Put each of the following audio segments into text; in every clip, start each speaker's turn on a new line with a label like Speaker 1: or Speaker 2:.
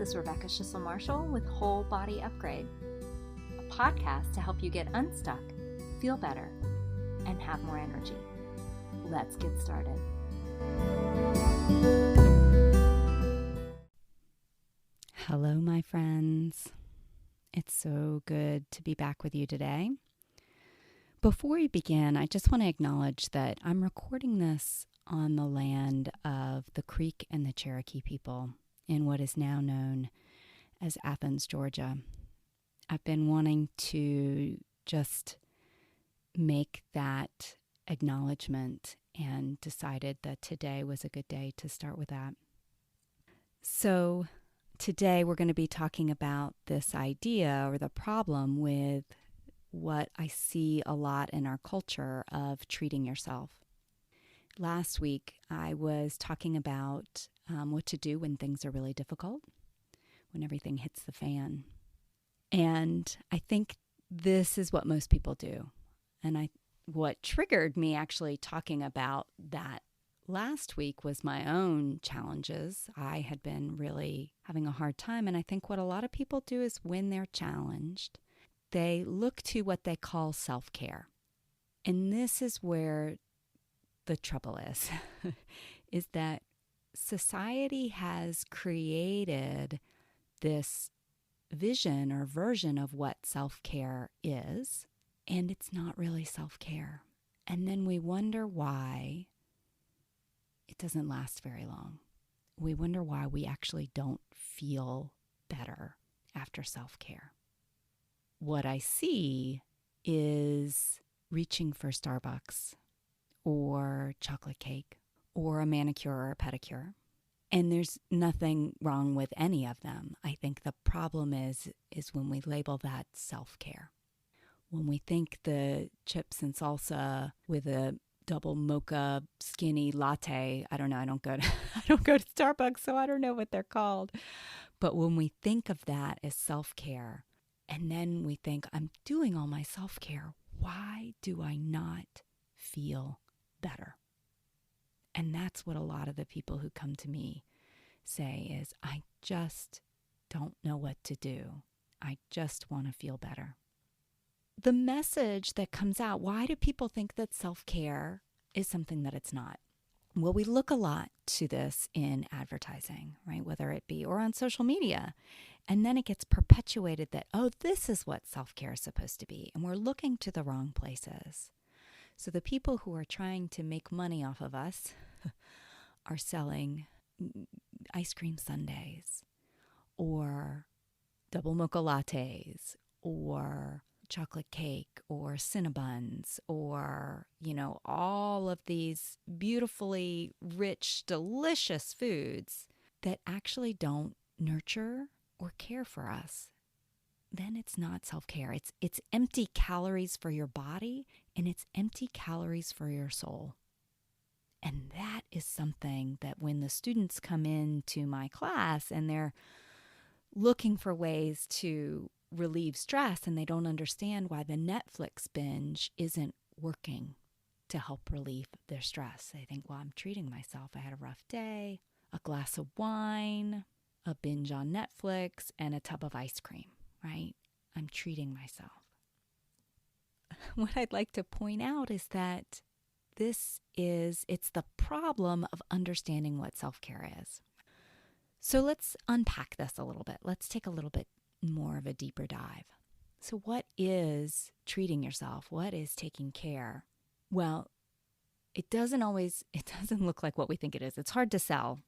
Speaker 1: is Rebecca Schissel-Marshall with Whole Body Upgrade, a podcast to help you get unstuck, feel better, and have more energy. Let's get started.
Speaker 2: Hello, my friends. It's so good to be back with you today. Before we begin, I just want to acknowledge that I'm recording this on the land of the Creek and the Cherokee people in what is now known as Athens, Georgia. I've been wanting to just make that acknowledgement and decided that today was a good day to start with that. So today we're going to be talking about this idea or the problem with what I see a lot in our culture of treating yourself. Last week, I was talking about what to do when things are really difficult, when everything hits the fan. And I think this is what most people do. And what triggered me actually talking about that last week was my own challenges. I had been really having a hard time. And I think what a lot of people do is when they're challenged, they look to what they call self-care. And this is where the trouble is that society has created this vision or version of what self-care is, and it's not really self-care. And then we wonder why it doesn't last very long. We wonder why we actually don't feel better after self-care. What I see is reaching for Starbucks or chocolate cake or a manicure or a pedicure. And there's nothing wrong with any of them. I think the problem is when we label that self-care. When we think the chips and salsa with a double mocha skinny latte, I don't know, I don't go to Starbucks, so I don't know what they're called. But when we think of that as self-care, and then we think, I'm doing all my self-care, why do I not feel better? And that's what a lot of the people who come to me say is, I just don't know what to do. I just want to feel better. The message that comes out, why do people think that self-care is something that it's not? Well, we look a lot to this in advertising, right? Whether it be or on social media. And then it gets perpetuated that, oh, this is what self-care is supposed to be. And we're looking to the wrong places. So the people who are trying to make money off of us are selling ice cream sundaes or double mocha lattes or chocolate cake or Cinnabons or, all of these beautifully rich, delicious foods that actually don't nurture or care for us. Then it's not self-care. It's empty calories for your body and it's empty calories for your soul. And that is something that when the students come into my class and they're looking for ways to relieve stress and they don't understand why the Netflix binge isn't working to help relieve their stress. They think, well, I'm treating myself. I had a rough day, a glass of wine, a binge on Netflix, and a tub of ice cream, right? I'm treating myself. What I'd like to point out is that it's the problem of understanding what self-care is. So let's unpack this a little bit. Let's take a little bit more of a deeper dive. So what is treating yourself? What is taking care? Well, it doesn't look like what we think it is. It's hard to sell,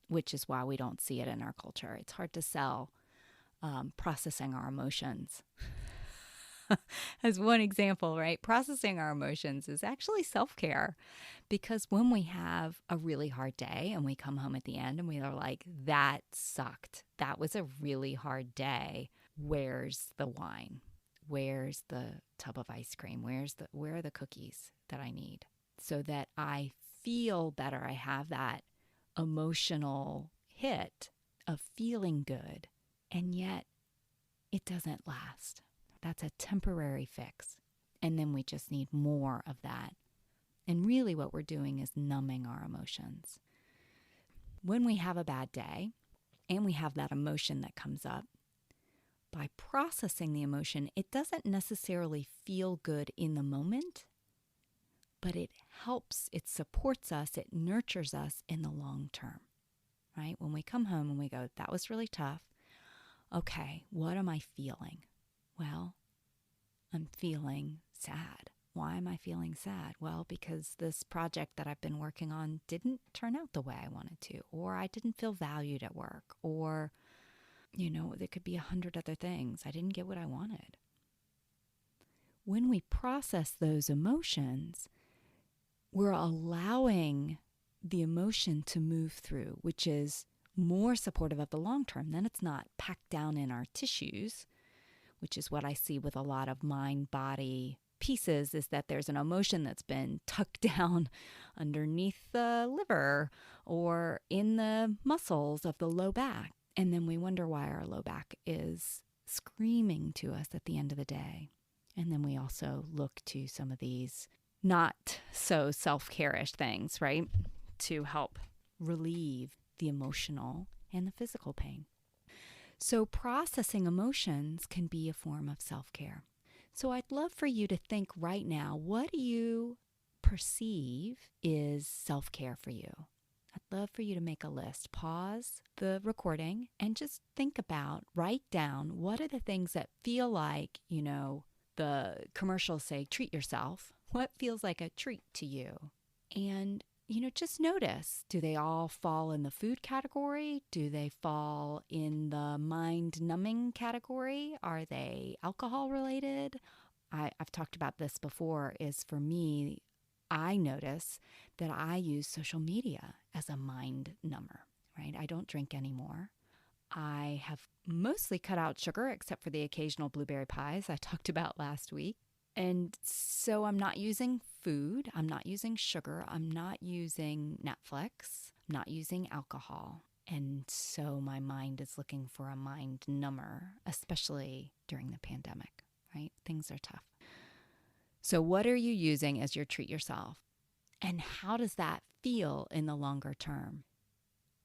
Speaker 2: which is why we don't see it in our culture. It's hard to sell processing our emotions. As one example, right? Processing our emotions is actually self-care because when we have a really hard day and we come home at the end and we are like, that sucked. That was a really hard day. Where's the wine? Where's the tub of ice cream? Where are the cookies that I need so that I feel better? I have that emotional hit of feeling good, and yet it doesn't last. That's a temporary fix. And then we just need more of that. And really what we're doing is numbing our emotions. When we have a bad day, and we have that emotion that comes up. By processing the emotion, it doesn't necessarily feel good in the moment, but it helps, it supports us, it nurtures us in the long term, right? When we come home and we go, that was really tough. Okay, what am I feeling? Well, I'm feeling sad. Why am I feeling sad? Well, because this project that I've been working on didn't turn out the way I wanted to, or I didn't feel valued at work, or, there could be 100 other things. I didn't get what I wanted. When we process those emotions, we're allowing the emotion to move through, which is more supportive of the long term. Then it's not packed down in our tissues, which is what I see with a lot of mind-body pieces, is that there's an emotion that's been tucked down underneath the liver or in the muscles of the low back. And then we wonder why our low back is screaming to us at the end of the day. And then we also look to some of these not so self-care-ish things, right, to help relieve the emotional and the physical pain. So processing emotions can be a form of self-care. So I'd love for you to think right now, what do you perceive is self-care for you? I'd love for you to make a list. Pause the recording and just think about, write down, what are the things that feel like, the commercials say, treat yourself. What feels like a treat to you? And just notice, do they all fall in the food category? Do they fall in the mind-numbing category? Are they alcohol-related? I've talked about this before, is for me, I notice that I use social media as a mind number, right? I don't drink anymore. I have mostly cut out sugar, except for the occasional blueberry pies I talked about last week. And so I'm not using food, I'm not using sugar, I'm not using Netflix, I'm not using alcohol. And so my mind is looking for a mind number, especially during the pandemic, right? Things are tough. So what are you using as your treat yourself? And how does that feel in the longer term?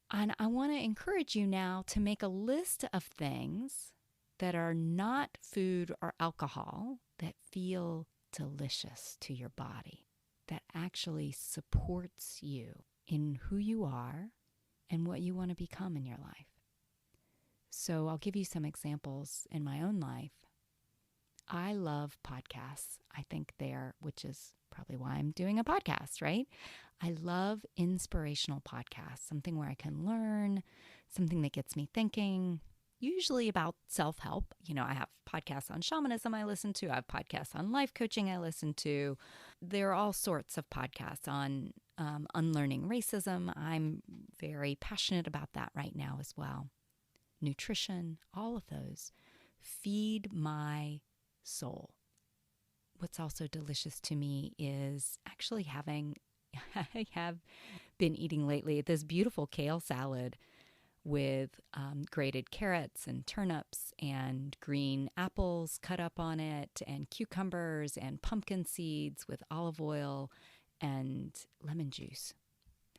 Speaker 2: And I want to encourage you now to make a list of things that are not food or alcohol that feel delicious to your body, that actually supports you in who you are and what you want to become in your life. So I'll give you some examples in my own life. I love podcasts. I think which is probably why I'm doing a podcast, right? I love inspirational podcasts, something where I can learn, something that gets me thinking, usually about self-help. I have podcasts on shamanism I listen to. I have podcasts on life coaching I listen to. There are all sorts of podcasts on unlearning racism. I'm very passionate about that right now as well. Nutrition, all of those feed my soul. What's also delicious to me is actually I have been eating lately this beautiful kale salad with grated carrots and turnips and green apples cut up on it and cucumbers and pumpkin seeds with olive oil and lemon juice,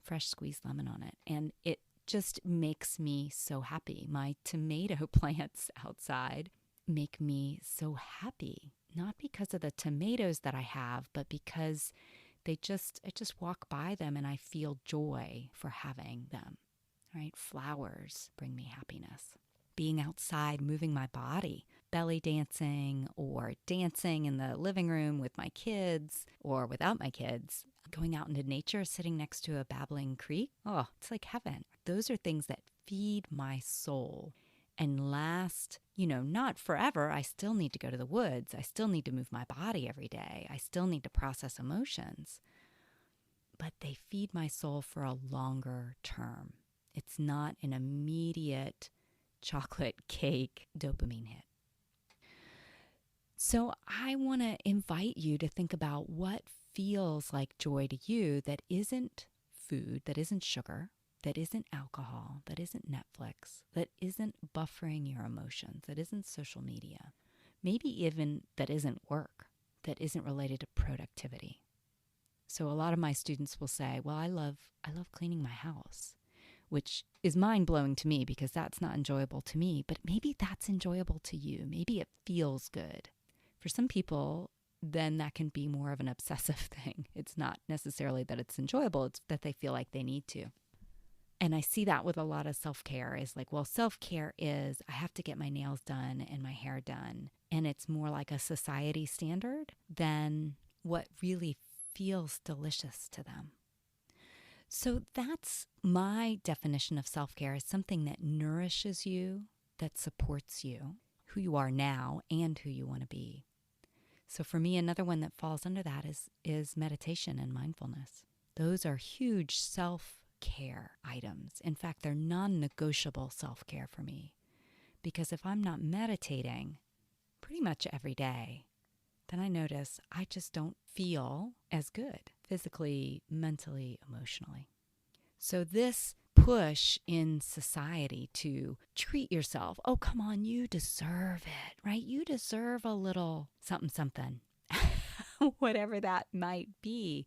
Speaker 2: fresh squeezed lemon on it. And it just makes me so happy. My tomato plants outside make me so happy, not because of the tomatoes that I have, but because I just walk by them and I feel joy for having them, right? Flowers bring me happiness. Being outside, moving my body, belly dancing or dancing in the living room with my kids or without my kids, going out into nature, sitting next to a babbling creek. Oh, it's like heaven. Those are things that feed my soul and last, not forever. I still need to go to the woods. I still need to move my body every day. I still need to process emotions. But they feed my soul for a longer term. It's not an immediate chocolate cake dopamine hit. So I want to invite you to think about what feels like joy to you that isn't food, that isn't sugar, that isn't alcohol, that isn't Netflix, that isn't buffering your emotions, that isn't social media, maybe even that isn't work, that isn't related to productivity. So a lot of my students will say, well, I love cleaning my house, which is mind-blowing to me because that's not enjoyable to me, but maybe that's enjoyable to you. Maybe it feels good. For some people, then that can be more of an obsessive thing. It's not necessarily that it's enjoyable, it's that they feel like they need to. And I see that with a lot of self-care is like, well, self-care is I have to get my nails done and my hair done. And it's more like a society standard than what really feels delicious to them. So that's my definition of self-care, is something that nourishes you, that supports you, who you are now and who you want to be. So for me, another one that falls under that is meditation and mindfulness. Those are huge self-care items. In fact, they're non-negotiable self-care for me. Because if I'm not meditating pretty much every day, then I notice I just don't feel as good physically, mentally, emotionally. So this push in society to treat yourself, oh, come on, you deserve it, right? You deserve a little something, something, whatever that might be.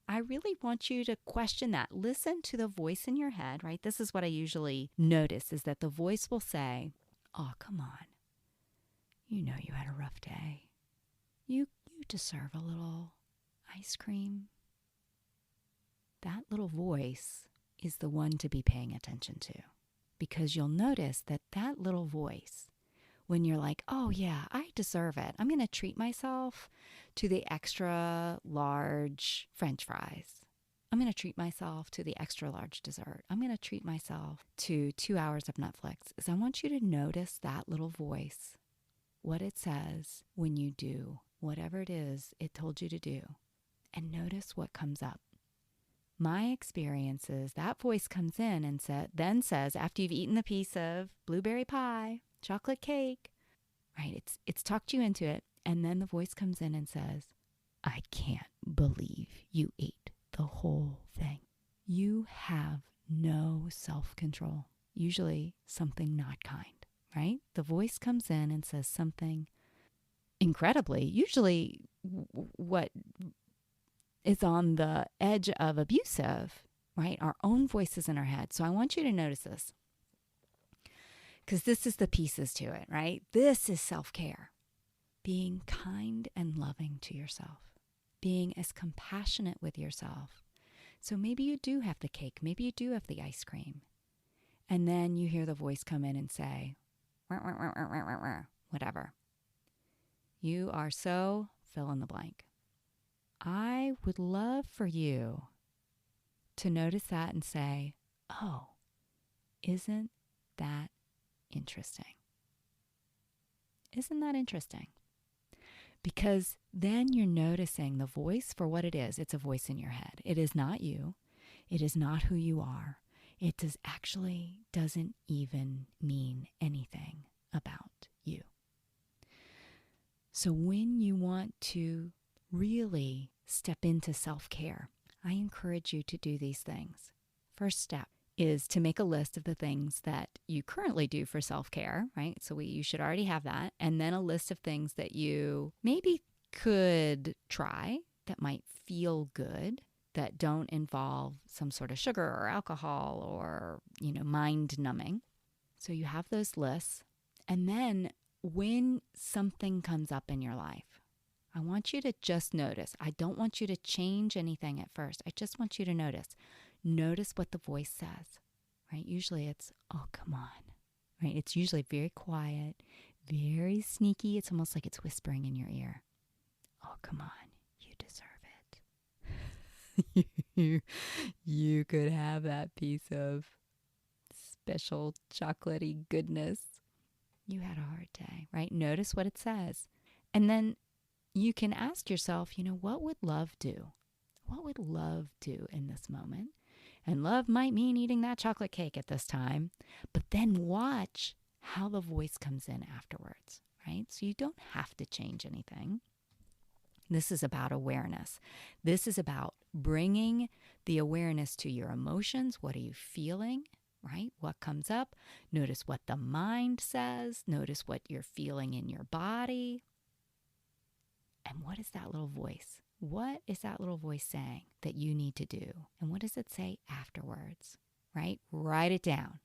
Speaker 2: I really want you to question that. Listen to the voice in your head, right? This is what I usually notice, is that the voice will say, oh, come on. You know you had a rough day. You deserve a little ice cream. That little voice is the one to be paying attention to, because you'll notice that that little voice, when you're like, oh yeah, I deserve it. I'm going to treat myself to the extra large French fries. I'm going to treat myself to the extra large dessert. I'm going to treat myself to 2 hours of Netflix. Is I want you to notice that little voice, what it says when you do whatever it is it told you to do, and notice what comes up. My experience is that voice comes in and then says, after you've eaten the piece of blueberry pie, chocolate cake, right? It's talked you into it. And then the voice comes in and says, I can't believe you ate the whole thing. You have no self-control. Usually something not kind, right? The voice comes in and says something incredibly, usually what is on the edge of abusive, right? Our own voices in our head. So I want you to notice this, because this is the pieces to it, right? This is self-care. Being kind and loving to yourself. Being as compassionate with yourself. So maybe you do have the cake. Maybe you do have the ice cream. And then you hear the voice come in and say, whatever. You are so fill in the blank. I would love for you to notice that and say, oh, isn't that interesting? Isn't that interesting? Because then you're noticing the voice for what it is. It's a voice in your head. It is not you. It is not who you are. It doesn't even mean anything about you. So when you want to really step into self-care, I encourage you to do these things. First step is to make a list of the things that you currently do for self-care, right? So you should already have that. And then a list of things that you maybe could try that might feel good, that don't involve some sort of sugar or alcohol or, mind numbing. So you have those lists. And then when something comes up in your life, I want you to just notice. I don't want you to change anything at first. I just want you to notice. Notice what the voice says, right? Usually it's, oh, come on, right? It's usually very quiet, very sneaky. It's almost like it's whispering in your ear. Oh, come on, you deserve it. You could have that piece of special chocolatey goodness. You had a hard day, right? Notice what it says. And then you can ask yourself, what would love do? What would love do in this moment? And love might mean eating that chocolate cake at this time, but then watch how the voice comes in afterwards, right? So you don't have to change anything. This is about awareness. This is about bringing the awareness to your emotions. What are you feeling, right? What comes up? Notice what the mind says. Notice what you're feeling in your body. And what is that little voice? What is that little voice saying that you need to do? And what does it say afterwards? right? Write it down.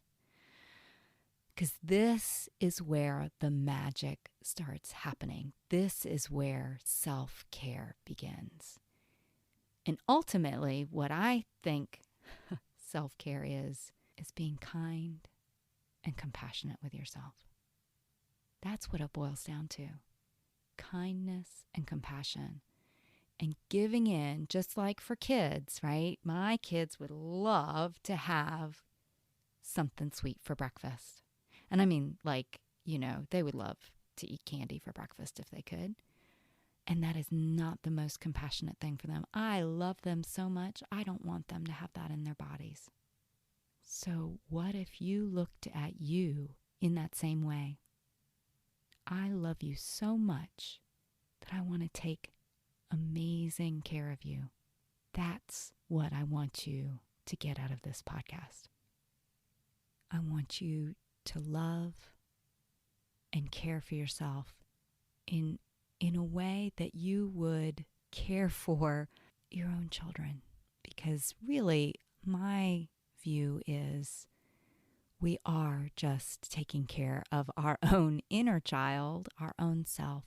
Speaker 2: Because this is where the magic starts happening. This is where self-care begins. And ultimately, what I think self-care is being kind and compassionate with yourself. That's what it boils down to. Kindness and compassion. And giving in, just like for kids, right? My kids would love to have something sweet for breakfast. And I mean, like, they would love to eat candy for breakfast if they could. And that is not the most compassionate thing for them. I love them so much, I don't want them to have that in their bodies. So what if you looked at you in that same way? I love you so much that I want to take amazing care of you. That's what I want you to get out of this podcast. I want you to love and care for yourself in a way that you would care for your own children. Because really, my view is we are just taking care of our own inner child, our own self,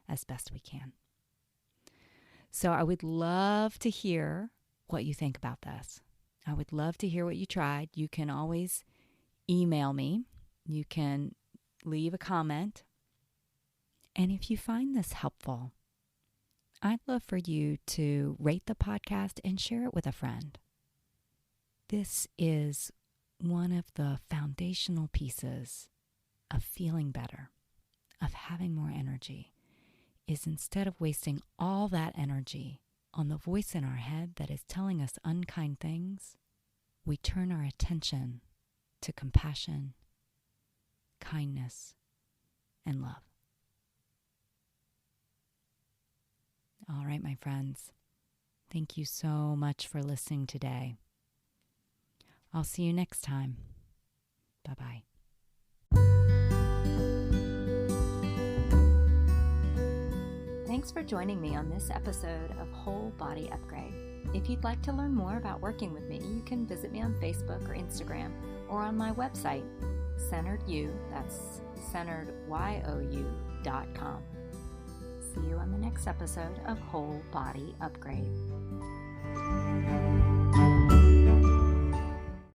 Speaker 2: as best we can. So I would love to hear what you think about this. I would love to hear what you tried. You can always email me. You can leave a comment. And if you find this helpful, I'd love for you to rate the podcast and share it with a friend. This is one of the foundational pieces of feeling better, of having more energy, is instead of wasting all that energy on the voice in our head that is telling us unkind things, we turn our attention to compassion, kindness, and love. All right, my friends, thank you so much for listening today. I'll see you next time. Bye-bye.
Speaker 1: Thanks for joining me on this episode of Whole Body Upgrade. If you'd like to learn more about working with me, you can visit me on Facebook or Instagram or on my website, Centered You, that's centeredyou.com. See you on the next episode of Whole Body Upgrade.